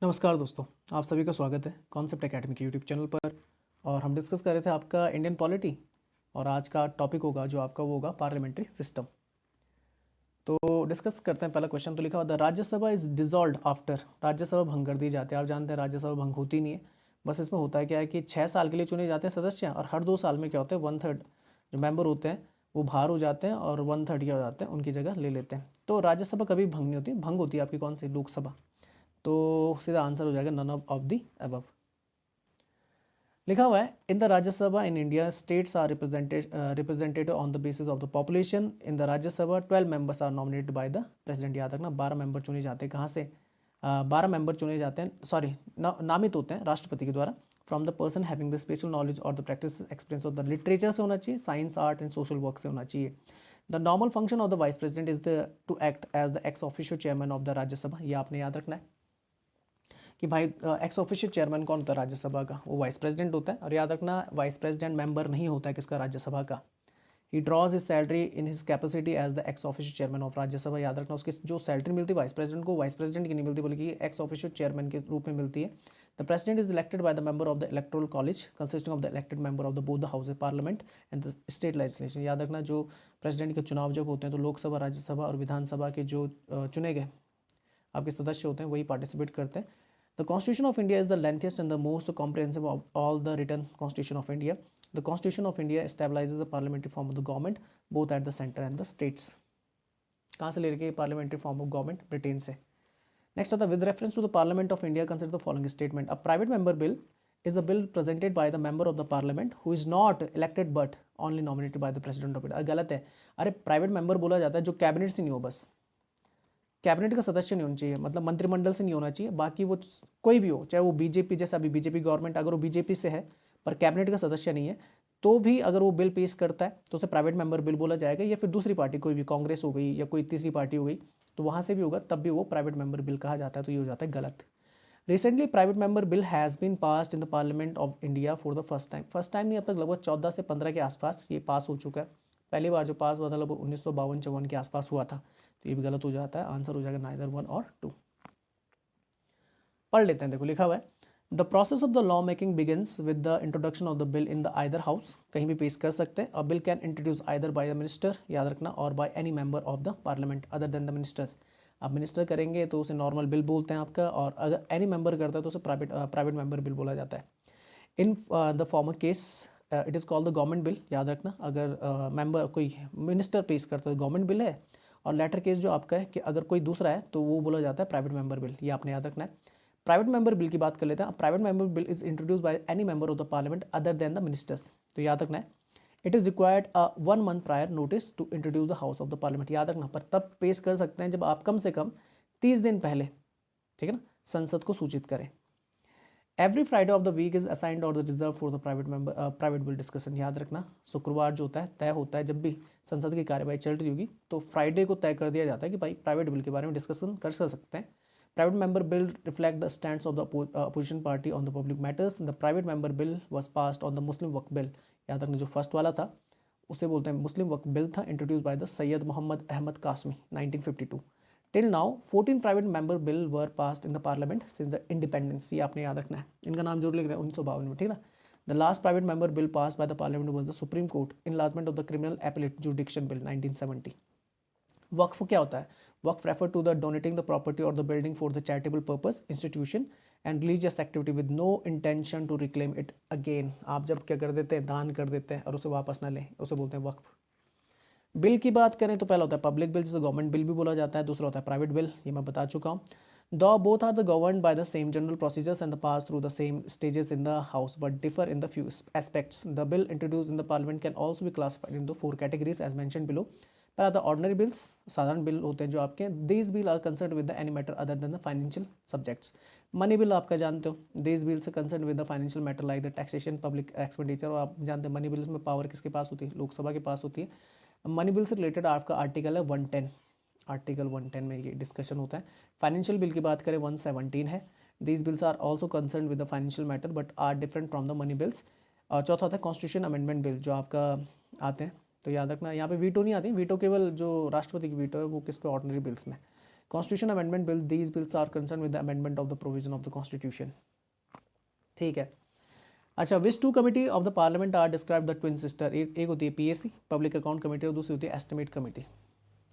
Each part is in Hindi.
नमस्कार दोस्तों, आप सभी का स्वागत है कॉन्सेप्ट एकेडमी के यूट्यूब चैनल पर। और हम डिस्कस कर रहे थे आपका इंडियन पॉलिटी। और आज का टॉपिक होगा जो आपका वो होगा पार्लियामेंट्री सिस्टम। तो डिस्कस करते हैं। पहला क्वेश्चन तो लिखा हुआ था, Rajya Sabha is dissolved after. Rajya Sabha भंग कर दी जाती है। आप जानते हैं राज्यसभा भंग होती नहीं है। बस इसमें होता है क्या है कि 6 साल के लिए चुने जाते हैं सदस्य, और हर 2 साल में क्या होता है 1/3 जो मेंबर होते हैं वो बाहर हो जाते हैं और 1/3 क्या हो जाते हैं उनकी जगह ले लेते हैं। तो राज्यसभा कभी भंग नहीं होती, भंग होती है आपकी कौन सी, लोकसभा। तो सीधा आंसर हो जाएगा नन ऑफ द अबव। लिखा हुआ है, in the Rajya Sabha in India states are represented on the basis of the population. In the Rajya Sabha 12 members are nominated by the president. याद रखना 12 मेंबर चुने जाते हैं। कहाँ से? 12 मेंबर चुने जाते हैं, सॉरी नामित होते हैं राष्ट्रपति के द्वारा। From the person having the special knowledge और the practice experience of the literature से होना चाहिए, science art and social work से होना चाहिए। The normal function of the vice president is the to act as the ex official chairman of the Rajya Sabha. ये आपने याद रखना है कि भाई एक्स ऑफिशियल चेयरमैन कौन होता है राज्यसभा का, वो वाइस प्रेसिडेंट होता है। और याद रखना वाइस प्रेसिडेंट मेंबर नहीं होता है किसका, राज्यसभा का। He draws his salary in his capacity as the ex official chairman of Rajya Sabha. याद रखना उसकी जो सैलरी मिलती है वाइस प्रेसिडेंट को, वाइस प्रेसिडेंट की नहीं मिलती बल्कि एक्स ऑफिशियल चेयरमैन के रूप में मिलती है। The president is elected by the member of the electoral college consisting of the elected member of the both the house of parliament and the state legislation. याद रखना जो प्रेसिडेंट के चुनाव जब होते हैं तो लोकसभा, राज्यसभा और विधानसभा के जो चुने गए आपके सदस्य होते हैं वही पार्टिसिपेट करते हैं। The Constitution of India is the lengthiest and the most comprehensive of all the written Constitution of India. The Constitution of India establishes the parliamentary form of the government both at the center and the states. कहाँ से ले रखे parliamentary form of government? Britain से। नेक्स्ट आता है, with reference to the parliament of India consider the following statement. A private member bill is a bill presented by the member of the parliament who is not elected but only nominated by the president of it। गलत है। अरे प्राइवेट मेंबर बोला जाता है जो कैबिनेट से नहीं हो, बस कैबिनेट का सदस्य नहीं होना चाहिए, मतलब मंत्रिमंडल से नहीं होना चाहिए। बाकी वो कोई भी हो, चाहे वो बीजेपी, जैसा अभी बीजेपी गवर्नमेंट अगर वो बीजेपी से है पर कैबिनेट का सदस्य नहीं है तो भी अगर वो बिल पेश करता है तो उसे प्राइवेट मेंबर बिल बोला जाएगा। या फिर दूसरी पार्टी कोई भी, कांग्रेस हो गई या कोई तीसरी पार्टी हो गई, तो वहाँ से भी होगा तब भी वो प्राइवेट मेंबर बिल कहा जाता है। तो ये हो जाता है गलत। Recently private member bill has been passed in the parliament of India for the first time. First time नहीं, अब तक लगभग 14 से 15 के आसपास ये पास हो चुका है। पहली बार जो पास हुआ था लगभग 1952-54 के आसपास हुआ था। तो ये भी गलत हो जाता है, आंसर हो जाएगा नाइदर 1 और 2। पढ़ लेते हैं, देखो लिखा हुआ है, the process of the law making begins with the introduction of the bill in the either house. कहीं भी पेश कर सकते हैं। अ bill can introduce either by the minister, याद रखना, और bye any member of the parliament other than the ministers. आप मिनिस्टर करेंगे तो उसे नॉर्मल बिल बोलते हैं आपका, और अगर एनी मेंबर करता है तो उसे प्राइवेट मेंबर बिल बोला जाता है। In the former case it is called the government bill. याद रखना अगर मेंबर कोई मिनिस्टर पेश करता है तो गवर्नमेंट बिल है, और लेटर केस जो आपका है कि अगर कोई दूसरा है तो वो बोला जाता है प्राइवेट मेंबर बिल। ये आपने याद रखना है। प्राइवेट मेंबर बिल की बात कर लेते हैं। Private member bill is introduce by any member of the parliament other than the ministers. तो याद रखना है, it is required 1 month prior notice to introduce the house of the parliament. याद रखना, पर तब पेश कर सकते हैं जब आप कम से कम 30 दिन पहले, ठीक है ना, संसद को सूचित करें। Every Friday of the week is assigned और the reserve for the private bill discussion. याद रखना शुक्रवार जो होता है तय होता है, जब भी संसद की कार्यवाही चल रही होगी तो फ्राइडे को तय कर दिया जाता है कि भाई प्राइवेट बिल के बारे में डिस्कशन कर सकते हैं। Private member bill reflect the stands of the opposition party on the public matters. The private member bill was passed on the Muslim Waqf bill. याद रखना जो फर्स्ट वाला था उसे बोलते हैं मुस्लिम वक्फ बिल था, introduce by the Syed Mohammad Ahmed Kasmi 1952। Till now 14 private member bill were passed in the parliament since the independence. ये आपने याद रखना है, इनका नाम जरूर लिख रहे हैं 1952 में, ठीक है ना। The last private member bill pass by the parliament was the supreme court enlargement of the criminal appellate jurisdiction bill 1970। वक्फ क्या होता है? वक्फ refer to the donating the property और the building for the charitable purpose, institution and religious activity with no intention to reclaim it again. आप जब क्या कर देते हैं, दान कर देते हैं और उसे वापस ना लें, उसे बोलते हैं वक्फ। बिल की बात करें तो पहला होता है पब्लिक बिल, जिसे गवर्नमेंट बिल भी बोला जाता है। दूसरा होता है प्राइवेट बिल, ये मैं बता चुका हूँ। दो both are the governed by the same general procedures and the pass through the same stages in the house but differ in the few aspects. The bill introduce in the parliament can also be classified in the 4 categories as mention below. पहला था ऑर्डिनरी बिल्स, साधारण बिल होते हैं जो आपके। These bill are concern with the any matter other than the financial subjects. Money bill आपका जानते हो, दीज बिल से concern with the financial matter like the taxation, public expenditure. और आप जानते हैं मनी बिल्स में पावर किसके पास होती है? लोकसभा के पास होती है। मनी बिल से रिलेटेड आपका आर्टिकल है 110, आर्टिकल 110 में ये डिस्कशन होता है। फाइनेंशियल बिल की बात करें 117 है। These bills are also concern with the financial matter but are different from the money bills. और चौथा होता है कॉन्स्टिट्यूशन अमेंडमेंट बिल जो आपका आते हैं। तो याद रखना यहाँ पे वीटो नहीं आती, वीटो केवल जो राष्ट्रपति की वीटो है वो किस पे? ऑर्डिनरी बिल्स में। Constitution amendment bill, these bills are concern with the amendment of the provision of the constitution. ठीक है। अच्छा, which two committee of the parliament are describe the twin sister, एक होती है पीएससी पब्लिक अकाउंट कमेटी और दूसरी होती है एस्टिमेट कमेटी।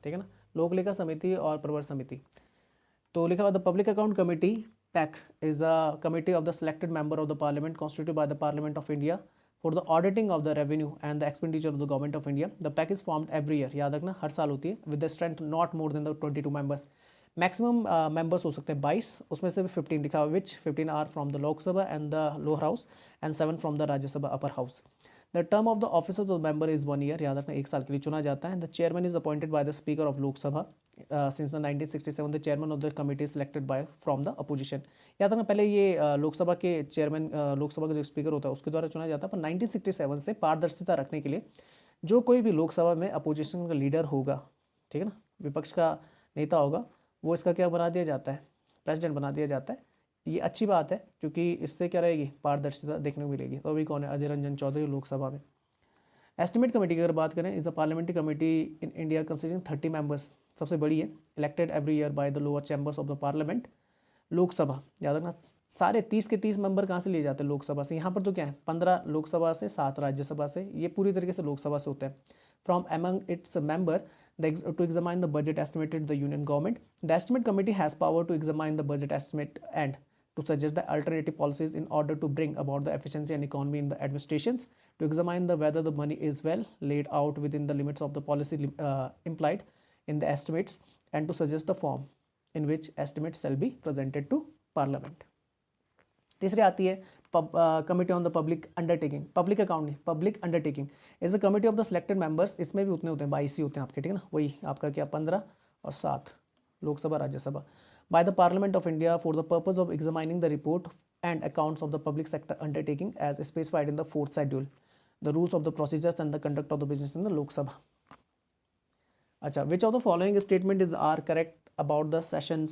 ठीक है ना, लोक लेखा समिति और प्रवर समिति। तो लिखा हुआ the public account committee pack is a committee of the selected member of the parliament constituted by the parliament of India for the auditing of the revenue and the expenditure of the government of India. The pack is formed every year, याद रखना हर साल होती है, with the strength not more than the 22 members. Maximum members हो सकते हैं 22, उसमें से 15 लिखा हुआ, which 15 are from the Lok Sabha and the lower house and 7 from the Rajya Sabha upper house. The term of the office of the member is 1 year, याद रखना 1 साल के लिए चुना जाता है। The chairman is appointed by the speaker of Lok Sabha. Since the 1967 the chairman of the committee is selected by from the opposition. याद रखना पहले ये लोकसभा के चेयरमैन, लोकसभा का जो स्पीकर होता है उसके द्वारा चुना जाता है, पर 1967 से पारदर्शिता रखने के लिए जो कोई भी लोकसभा में अपोजिशन का लीडर होगा, ठीक है ना, विपक्ष का नेता होगा, वो इसका क्या बना दिया जाता है, प्रेसिडेंट बना दिया जाता है। ये अच्छी बात है क्योंकि इससे क्या रहेगी, पारदर्शिता देखने को मिलेगी। तो अभी कौन है, अधीर रंजन चौधरी लोकसभा में। एस्टिमेट कमेटी की अगर बात करें, is a parliamentary committee in India consisting 30 members, सबसे बड़ी है, elected every year by the lower chambers of the parliament. Lok Sabha, याद रखना सारे 30 के 30 मेंबर कहाँ से लिए जाते हैं, लोकसभा से। यहाँ पर तो क्या है, 15 लोकसभा से, 7 राज्यसभा से, ये पूरी तरीके से लोकसभा से होते हैं। From among its member to examine the budget estimated the union government. The estimate committee has power to examine the budget estimate and to suggest the alternative policies in order to bring about the efficiency and economy in the administrations, to examine the whether the money is well laid out within the limits of the policy implied in the estimates, and to suggest the form in which estimates shall be presented to parliament. तीसरी आती है committee on the public undertaking, public account नहीं, public undertaking is the committee of the selected members. इसमें भी उतने होते हैं, 22 ही होते हैं आपके, ठीक है ना, वही आपका क्या 15 और 7 Lok Sabha Rajya Sabha. By the parliament of India for the purpose of examining the report and accounts of the public sector undertaking as specified in the 4th schedule, the rules of the procedures and the conduct of the business in the Lok Sabha. अच्छा, which of the following statement is are correct about the sessions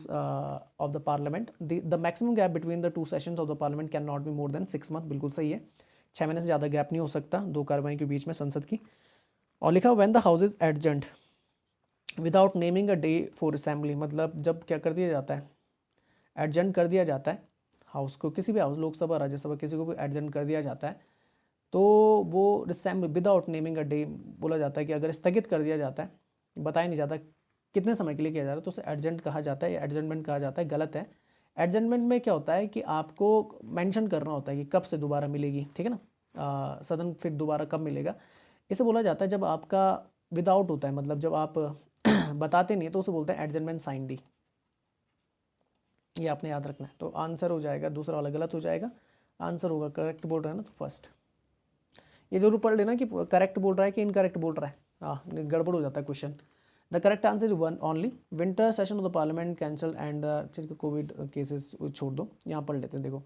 of the parliament? The maximum gap between the two sessions of the parliament cannot be more than 6 months, बिल्कुल सही है, 6 महीने से ज़्यादा गैप नहीं हो सकता दो कार्रवाई के बीच में संसद की। और लिखा when the house is adjourned without naming a day for assembly, मतलब जब क्या कर दिया जाता है, एडजर्न कर दिया जाता है हाउस को, किसी भी हाउस, लोकसभा राज्यसभा किसी को भी एडजर्न कर दिया जाता है, तो वो assembly without naming a day बोला जाता है कि अगर स्थगित कर दिया जाता है, बताया नहीं जाता कितने समय के लिए किया जा रहा है, तो उसे एडजर्न कहा जाता है या एडजर्नमेंट कहा जाता है। गलत है। एडजर्नमेंट में क्या होता है कि आपको मेंशन करना होता है कि कब से दोबारा मिलेगी, ठीक है ना, सदन फिर दोबारा कब मिलेगा। इसे बोला जाता है जब आपका विदाउट होता है, मतलब जब आप बताते नहीं है तो उसे बोलते हैं एडजर्नमेंट साइन डी। ये आपने याद रखना है। तो आंसर हो जाएगा, दूसरा वाला गलत हो जाएगा, आंसर होगा करेक्ट बोल रहा है ना, तो फर्स्ट। ये जरूर पढ़ लेना कि करेक्ट बोल रहा है कि इनकरेक्ट बोल रहा है, हाँ गड़बड़ हो जाता है question. The correct answer is 1 only. Winter session of the parliament cancelled and the Covid cases छोड़ दो, यहाँ पढ़ लेते हैं। देखो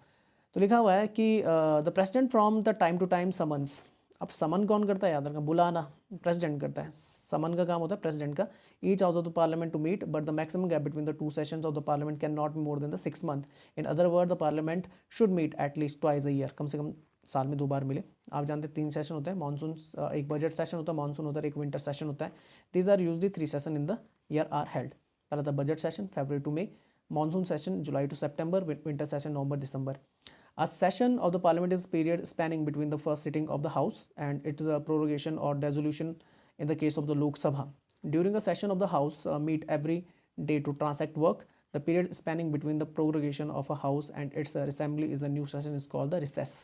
तो लिखा हुआ है कि the president from the time to time summons. अब समन कौन करता है, याद रखना, बुलाना प्रेसिडेंट करता है, समन का काम होता है प्रेसिडेंट का। Each house of the parliament to meet but the maximum gap between the 2 sessions of the parliament can not be more than the 6 months। In other word the parliament should meet at least twice a year, कम से कम साल में 2 बार मिले। आप जानते हैं 3 सेशन होते हैं, मानसून एक बजट सेशन होता है, मानसून होता है, एक विंटर सेशन होता है। These are usually 3 session in the year are held. पहला था budget session February to May, monsoon session July to September, winter session November December. A session of the parliament is period spanning between the first sitting of the house and it is a prorogation or dissolution in the case of the Lok Sabha. During a session of the house meet every day to transact work. The period spanning between the prorogation of a house and its assembly is a new session is called the recess.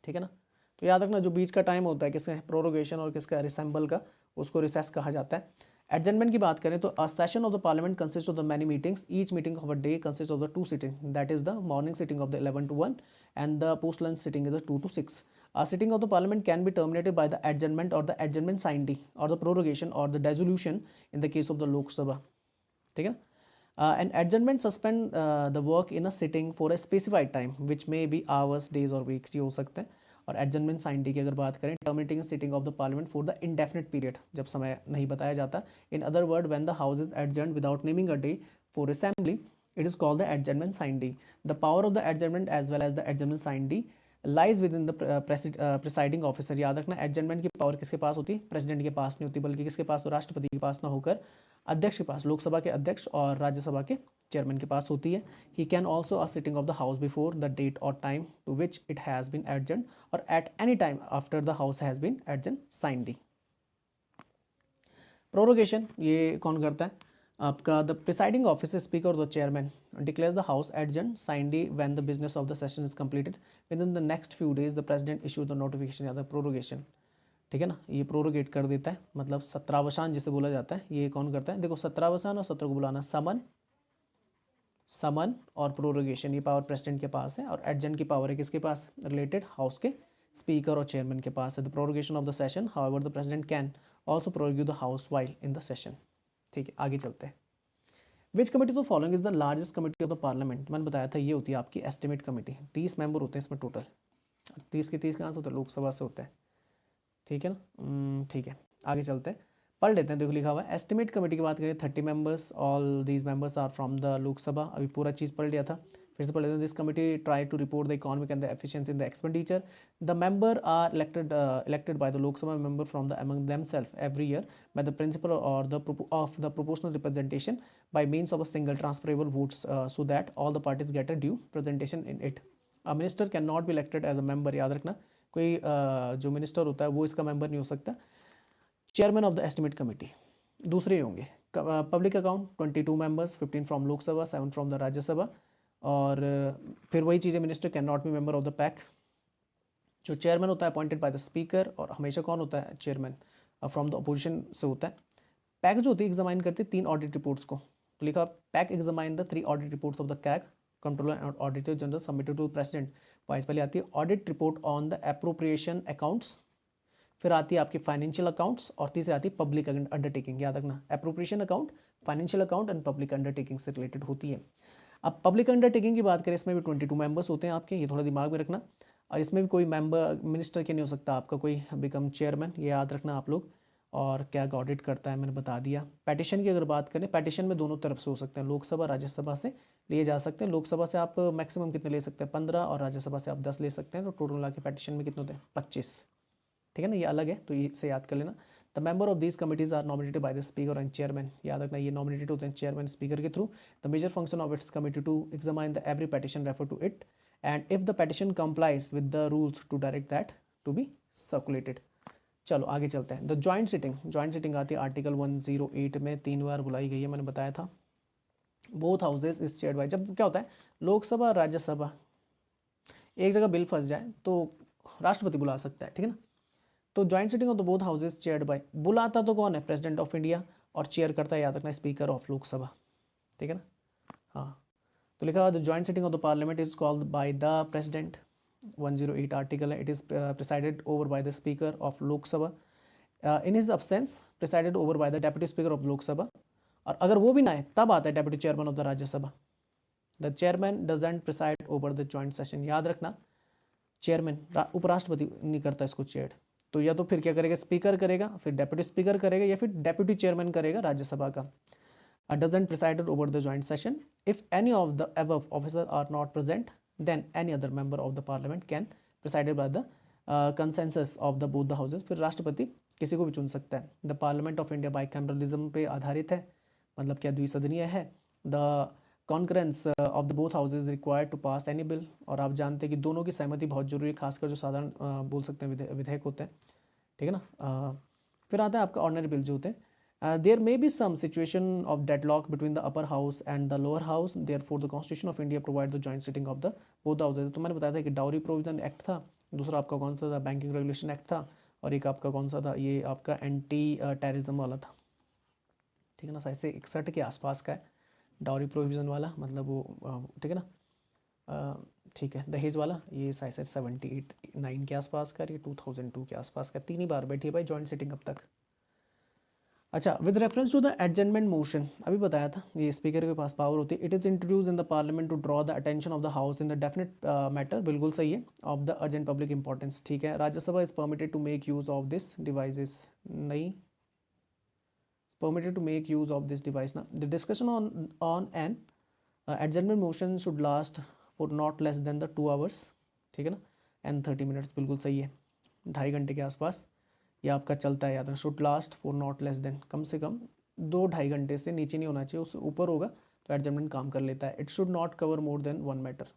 ठीक है ना, तो याद रखना जो बीच का टाइम होता है किसका प्रोरोगेशन और किसका रिसेंबल का, उसको रिसेस कहा जाता है। एडजर्नमेंट की बात करें तो a session of the parliament consist of the many meetings, each meeting of a day consist of the 2 sitting, that is the morning sitting of the 11 to 1 and the post lunch sitting is the 2 to 6. A sitting of the parliament can be terminated by the adjournment or the adjournment signed or the prorogation or the dissolution in the case of the Lok Sabha, ठीक है ना। An adjournment suspend the work in a sitting for a specified time which may be hours, days or weeks, ये हो सकते हैं। और एडजर्नमेंट साइन डी की अगर बात करें, terminating sitting of the parliament for the indefinite period, जब समय नहीं बताया जाता। In other word when the house is adjourned without naming a day for assembly, it is called the adjournment sine die. The power of the adjournment as well as the adjournment sine die lies with in the presiding officer. याद रखना एडजमेंट की पावर किसके पास होती है? प्रेसिडेंट के पास नहीं होती, बल्कि किसके पास? तो राष्ट्रपति के पास ना होकर अध्यक्ष के पास, लोकसभा के अध्यक्ष और राज्यसभा के चेयरमैन के पास होती है। He can also a sitting of the house before the date और time to which it has been adjourn और at any time after the house has been adjourn sine die. Prorogation ये कौन करता है? आपका द प्रिसाइडिंग ऑफिसर स्पीकर और the chairman declares the house adjourn sine die when the business of the session is completed with in the next few days the president issue the notification या द प्रोरोगेशन। ठीक है ना, ये प्रोरोगेट कर देता है, मतलब सत्रावसान जिसे बोला जाता है, ये कौन करता है? देखो सत्रावसान और सत्र को बुलाना, समन समन और प्रोरोगेशन ये पावर प्रेसिडेंट के पास है, और एडजर्न की पावर है किसके पास? रिलेटेड हाउस के स्पीकर और चेयरमैन के पास है। The prorogation of the session however the president can also prorogue the house while in the session. ठीक है, आगे चलते हैं। Which committee to following is the largest committee of the parliament? मैंने बताया था ये होती है आपकी एस्टिमेट कमेटी। 30 मेंबर होते हैं इसमें टोटल। 30 के 30 कहाँ से होते हैं? लोकसभा से होता है। ठीक है ना, ठीक है, आगे चलते हैं, पढ़ लेते हैं। देखो लिखा हुआ है एस्टिमेट कमेटी की बात करें 30 members, all these members are from the Lok Sabha. अभी पूरा चीज़ पढ़ लिया था, फिर से पढ़ लेते हैं। This committee try to report the economic and the efficiency in the expenditure. The member are elected by the Lok Sabha member from the among themself every year by the principal और the of the proportional representation by means of a single transferable votes so that all the parties get a due presentation in it. A minister can not be elected as a member. याद रखना कोई जो मिनिस्टर होता है वो इसका मेंबर नहीं हो सकता। Chairman of the estimate committee दूसरे होंगे। Public account 22 members, 15 from Lok Sabha, 7 from the Rajya Sabha. और फिर वही चीज़ें, minister can not B member of the pack. जो चेयरमैन होता है अपॉइंटेड बाय द स्पीकर, और हमेशा कौन होता है? चेयरमैन फ्रॉम द अपोजिशन से होता है। पैक जो होती है एग्जामाइन करती है 3 ऑडिट रिपोर्ट्स को। तो लिखा PAC examine the 3 audit reports of the CAG controller and auditor general submitted to president. वाइस पहले आती है audit report on the appropriation accounts, फिर आती है आपकी फाइनेंशियल अकाउंट्स, और तीसरी आती है पब्लिक अंडरटेकिंग। याद रखना appropriation account, financial account and public undertaking से रिलेटेड होती है। अब पब्लिक अंडरटेकिंग की बात करें, इसमें भी 22 मेंबर्स होते हैं आपके, ये थोड़ा दिमाग में रखना। और इसमें भी कोई मेंबर मिनिस्टर के नहीं हो सकता आपका कोई बिकम चेयरमैन, ये याद रखना आप लोग। और क्या ऑडिट करता है मैंने बता दिया। पैटिशन की अगर बात करें, पैटिशन में दोनों तरफ से हो सकते हैं, लोकसभा राज्यसभा से लिए जा सकते हैं। लोकसभा से आप मैक्सिमम कितने ले सकते हैं? 15, और राज्यसभा से आप 10 ले सकते हैं। तो टोटल मिला के पैटिशन में कितने होते हैं? 25। ठीक है ना, ये अलग है तो ये से याद कर लेना। The member of these committees are nominated by the speaker and chairman. याद रखना ये नॉमिनेटेड होते हैं चेयरमैन स्पीकर के थ्रू। The major function of its committee to examine the every petition refer to it and if the petition complies with the rules to direct that to be circulated. चलो आगे चलते हैं। The joint sitting, joint sitting आती है आर्टिकल 108 में, 3 बार बुलाई गई है, मैंने बताया था। Both houses is chaired by, जब क्या होता है लोकसभा राज्यसभा एक जगह बिल फंस जाए तो राष्ट्रपति बुला सकता है। ठीक है ना, तो joint sitting of the both houses chaired by, बुलाता तो कौन है? प्रेसिडेंट ऑफ इंडिया, और चेयर करता है याद रखना स्पीकर ऑफ लोकसभा। ठीक है ना, हाँ। तो लिखा हुआ the joint sitting of the parliament is called by the president, 108 article है। It is presided over by the speaker of Lok Sabha in his absence, presided over by the deputy speaker of Lok Sabha. और अगर वो भी ना है तब आता है deputy chairman of the Rajya Sabha. The chairman doesn't preside over the joint session. याद रखना चेयरमैन, उपराष्ट्रपति नहीं करता इसको चेयर। तो या तो फिर क्या करेगा? स्पीकर करेगा, फिर डेप्यूटी स्पीकर करेगा, या फिर डेप्यूटी चेयरमैन करेगा राज्यसभा का। Doesn't presided over the joint session. If any of the above officer are not present then any other member of the parliament can presided by the consensus of the both the houses. फिर राष्ट्रपति किसी को भी चुन सकता है। The parliament of India bicameralism पे आधारित है, मतलब क्या द्विसदनीय है। The concurrence of the both houses required to pass any bill, और आप जानते हैं कि दोनों की सहमति बहुत जरूरी है, खासकर जो साधारण बोल सकते हैं विधेयक होते हैं। ठीक है ना, फिर आता है आपका ऑर्डिनरी बिल जो होते हैं। There may be some situation of deadlock between the upper house and the lower house, therefore the constitution of India provide the joint sitting of the both houses. तो मैंने बताया था कि डाउरी प्रोविजन एक्ट था, दूसरा आपका कौन सा था? बैंकिंग रेगुलेशन एक्ट था, और एक आपका कौन सा था? ये आपका एंटी टेररिज्म वाला था। ठीक है ना, 61 के आसपास का है डाउरी प्रोविजन वाला, मतलब वो ठीक है ना, ठीक है। दहेज वाला ये 78-9 के आसपास का, ये 2002 के आसपास का। 3 ही बार बैठी है भाई जॉइंट सिटिंग अब तक। अच्छा, with reference to the adjournment motion, अभी बताया था ये स्पीकर के पास पावर होती है। It is introduce in the parliament to draw the attention of the house in the definite matter, बिल्कुल सही है, of the urgent public importance. ठीक है। Rajya Sabha is permitted to make use of this devices, नहीं permitted to make use of this device now. The discussion on an adjournment motion should last for not less than the 2 hours. ठीक है ना, एंड 30 मिनट्स, बिल्कुल सही है, 2.5 घंटे के आसपास ये आपका चलता है। याद रखना, should last for not less than, कम से कम 2-2.5 घंटे से नीचे नहीं होना चाहिए, उससे ऊपर होगा तो एडजमेंट काम कर लेता है। It should not cover more than 1 matter,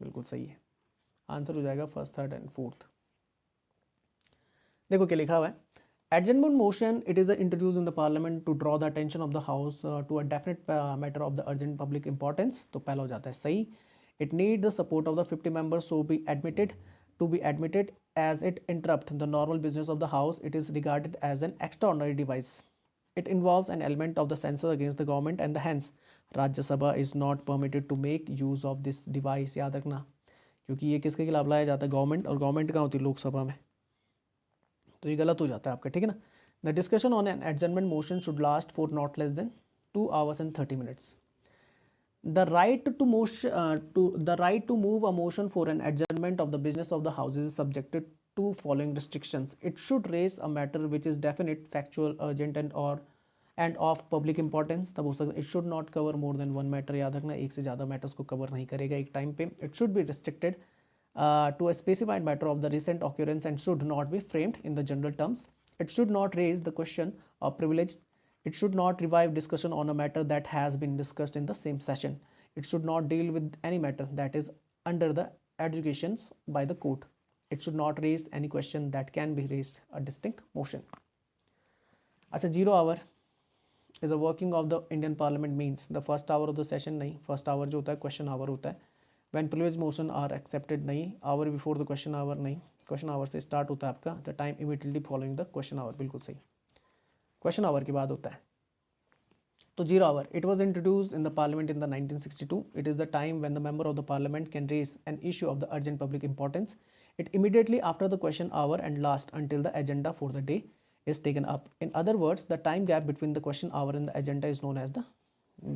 बिल्कुल सही है, आंसर हो जाएगा फर्स्ट, थर्ड एंड फोर्थ। देखो क्या लिखा हुआ है, adjournment motion, it is introduced in the parliament to draw the attention of the house to a definite matter of the urgent public importance। तो पहला हो जाता है सही। it need the support of the 50 members so be admitted to be admitted as it interrupt the normal business of the house, it is regarded as an extraordinary device, it involves an element of the censure against the government and hence Rajya Sabha is not permitted to make use of this device। याद रखना, क्योंकि ये किसके खिलाफ लाया जाता है, गवर्नमेंट, और गवर्नमेंट कहाँ होती है, लोकसभा में, तो ये गलत हो जाता है आपका, ठीक है ना। The discussion on an adjournment motion should last for not less then 2 hours and 30 minutes। The right to move a motion for an adjournment of the business of the house is subjected to following restrictions। It should raise a matter which is definite, factual, urgent and of public importance। तब हो सकता है it should not cover more than 1 matter, याद रखना एक से ज़्यादा मैटर्स को कवर नहीं करेगा एक टाइम पे। It should be restricted to a specified matter of the recent occurrence and should not be framed in the general terms। It should not raise the question of privilege। It should not revive discussion on a matter that has been discussed in the same session। It should not deal with any matter that is under the adjudications by the court। It should not raise any question that can be raised a distinct motion। अच्छा, 0 hour is a working of the Indian Parliament means the first hour of the session, नहीं, फर्स्ट आवर जो होता है क्वेश्चन आवर होता है। when privilege motion are accepted, नहीं, hour before the question hour, नहीं, क्वेश्चन आवर से स्टार्ट होता है आपका, the time immediately following the question hour, बिल्कुल सही, क्वेश्चन आवर के बाद होता है। तो 0 hour, it was introduced in the parliament in the 1962। it is the time when the member of the parliament can raise an issue of the urgent public importance। it immediately after the question hour and last until the agenda for the day is taken up। in other words, the time gap between the question hour and the agenda is known as the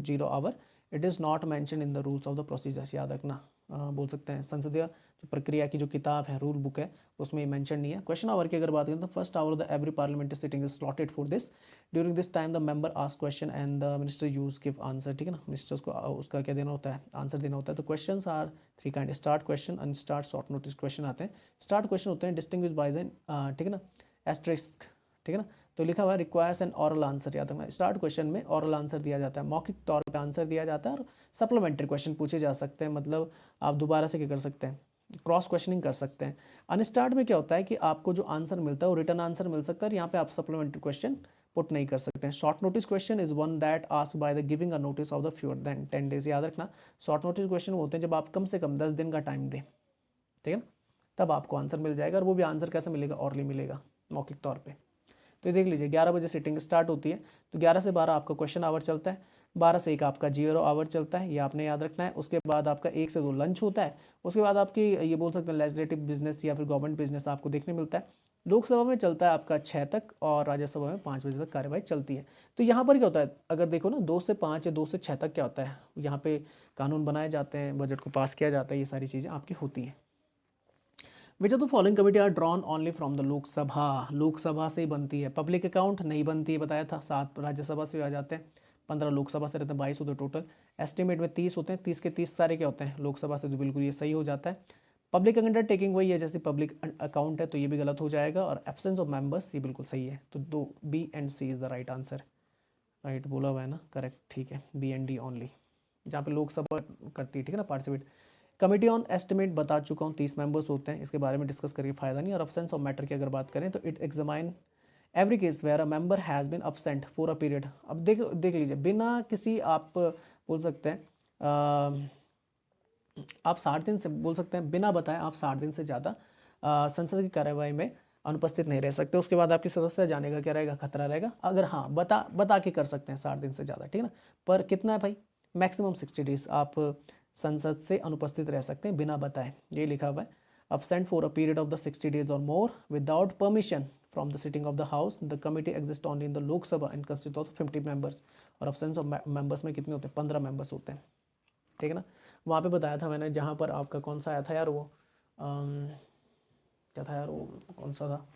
0 hour। It is not mention in the rules of the procedures. याद रखना, बोल सकते हैं संसदीय जो प्रक्रिया की जो किताब है, रूल बुक है, उसमें मेंशन नहीं है। क्वेश्चन आवर की अगर बात करें तो first hour the every parliamentary sitting is slotted for this. During this time the member ask question and the minister use give answer, ठीक है ना, मिनिस्टर्स को उसका क्या देना होता है, आंसर देना होता है। तो question are 3 kind, start question, unstart, short notice question आते हैं। स्टार्ट क्वेश्चन होते हैं डिस्टिंग्विश बाय एन, ठीक है ना, एस्टेरिस्क, ठीक है ना। तो लिखा हुआ है रिक्वायर्स एन ऑरल आंसर। याद रखना, स्टार्ट क्वेश्चन में ऑरल आंसर दिया जाता है, मौखिक तौर पे आंसर दिया जाता है, और सप्लीमेंट्री क्वेश्चन पूछे जा सकते हैं, मतलब आप दोबारा से क्या कर सकते हैं, क्रॉस क्वेश्चनिंग कर सकते हैं। अनस्टार्ट में क्या होता है कि आपको जो आंसर मिलता है वो रिटर्न आंसर मिल सकता है, और यहाँ पे आप सप्लीमेंट्री क्वेश्चन पुट नहीं कर सकते हैं। Short notice question is one that asked by the giving a notice of the fewer than 10 days। याद रखना, शॉर्ट नोटिस क्वेश्चन होते हैं जब आप कम से कम 10 दिन का टाइम दें, ठीक है ना, तब आपको आंसर मिल जाएगा, और वो भी आंसर कैसे मिलेगा, ऑरली मिलेगा, मौखिक तौर पर। तो ये देख लीजिए, 11 बजे सिटिंग स्टार्ट होती है, तो 11 से 12 आपका क्वेश्चन आवर चलता है, 12 से 1 आपका 0 आवर चलता है, ये आपने याद रखना है। उसके बाद आपका 1 से 2 लंच होता है। उसके बाद आपकी ये बोल सकते हैं लेजिस्लेटिव बिजनेस या फिर गवर्नमेंट बिजनेस आपको देखने मिलता है। लोकसभा में चलता है आपका 6 तक, और राज्यसभा में 5 बजे तक कार्यवाही चलती है। तो यहाँ पर क्या होता है, अगर देखो ना, 2 से 5 या 2 से 6 तक क्या होता है, यहाँ पे कानून बनाए जाते हैं, बजट को पास किया जाता है, ये सारी चीज़ें आपकी होती हैं। Which of the following committee are drawn only from the Lok Sabha, Lok Sabha से ही बनती है। पब्लिक अकाउंट नहीं बनती है, बताया था, 7 राज्यसभा से आ जाते हैं, 15 लोकसभा से रहते हैं, 22 होते हैं टोटल। एस्टिमेट में 30 होते हैं, 30 के 30 सारे क्या होते हैं, लोकसभा से, तो बिल्कुल ये सही हो जाता है। पब्लिक अंडरटेकिंग वही है जैसे पब्लिक अकाउंट है, तो ये भी गलत हो जाएगा। और एब्सेंस ऑफ मेंबर्स, ये बिल्कुल सही है, तो 2 B and C is the right answer. Right बोला हुआ है ना, करेक्ट, ठीक है, बी एंड डी ओनली, जहाँ पे लोकसभा करती है, ठीक है ना, पार्टिसिपेट। कमेटी ऑन एस्टिमेट बता चुका हूँ, 30 मेंबर्स होते हैं, इसके बारे में डिस्कस करके फ़ायदा नहीं। और अब्सेंस ऑफ मैटर की अगर बात करें तो it examine every case where a member has been absent for a period. अब देख लीजिए, बिना किसी, आप बोल सकते हैं आप 60 दिन से, बोल सकते हैं बिना बताए आप 60 दिन से ज़्यादा संसद की कार्यवाही में अनुपस्थित नहीं रह सकते। उसके बाद आपकी सदस्य जाने का क्या रहेगा, खतरा रहेगा। अगर हाँ बता के कर सकते हैं 60 दिन से ज़्यादा, ठीक है ना, पर कितना है भाई, मैक्सिमम 60 days आप संसद से अनुपस्थित रह सकते हैं बिना बताए, ये लिखा हुआ है। absent for a period of the 60 days or more without permission from the sitting of the house, the committee exists only in the Lok Sabha and consists of 50 members। और absence of members में कितने होते हैं, 15 members होते हैं, ठीक है ना। वहाँ पे बताया था मैंने, जहाँ पर आपका कौन सा आया था यार, वो क्या था यार, वो कौन सा था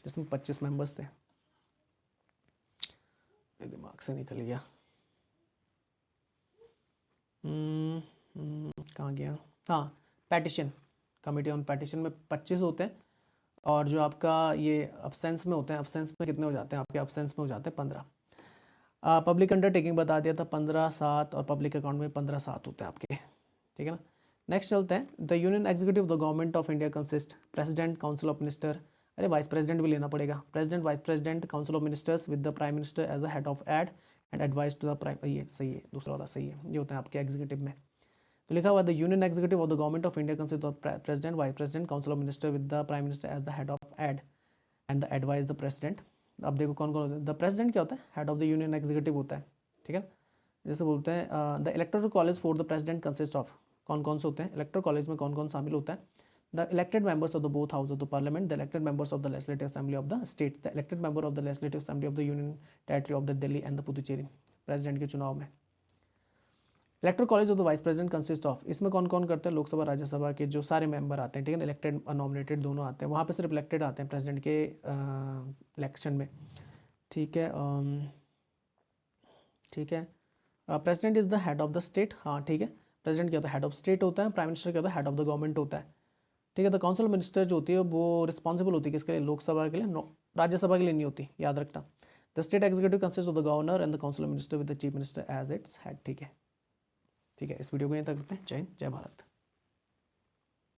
जिसमें 25 members थे, दिमाग से निकल गया, कहाँ गया, हाँ, पेटिशन, कमिटी ऑन पेटिशन में 25 होते हैं, और जो आपका ये अब्सेंस में होते हैं, अब्सेंस में कितने हो जाते हैं आपके, अब्सेंस में हो जाते हैं 15। पब्लिक अंडरटेकिंग बता दिया था 15/7, और पब्लिक अकाउंट में 15/7 होते हैं आपके, ठीक है ना। नेक्स्ट चलते हैं, the union executive the government of India consist president, council of minister, अरे वाइस प्रेसिडेंट भी लेना पड़ेगा, president, vice president, council of ministers with the prime minister as a head of aid and advice to the prime, ये सही है, दूसरा वाला सही है, ये होते हैं आपके एग्जीक्यूटिव में। तो लिखा हुआ the union executive of the government of India consist of president, vice president, council of minister with the prime minister as the head of aid and the advice the president. अब देखो कौन कौन होता है, द प्रेसिडेंट क्या होता है, head of the union executive होता है, ठीक है। जैसे बोलते हैं the electoral college for the president consist of, कौन कौन से होते हैं इलेक्टोरल कॉलेज में, कौन कौन शामिल होता है, the elected members of the both house of the parliament, the elected members of the legislative assembly of the state, the elected member of the legislative assembly of the union territory of the Delhi and the Puducherry. President के चुनाव में electoral college of the vice president consist of, इसमें कौन कौन करते हैं, लोकसभा राज्यसभा के जो सारे मेंबर आते हैं, ठीक है ना, इलेक्टेड और नॉमिनेटेड दोनों आते हैं, वहाँ पे सिर्फ इलेक्टेड आते हैं प्रेसिडेंट के इलेक्शन में, ठीक है। ठीक है, president is the head of the state, हाँ ठीक है, प्रेसिडेंट क्या होता है, हेड ऑफ स्टेट होता है, प्राइम मिनिस्टर क्या होता है, हेड ऑफ द गवर्नमेंट होता है, ठीक है। द काउंसिल मिनिस्टर जो होती है वो रिस्पॉन्सिबल होती है किसके लिए, लोकसभा के लिए, राज्यसभा के लिए नहीं होती, याद रखना। The state executive consist of the governor and the council minister with the chief minister as its head, ठीक है। ठीक है, इस वीडियो को यहीं तक करते हैं। जय हिंद, जय भारत।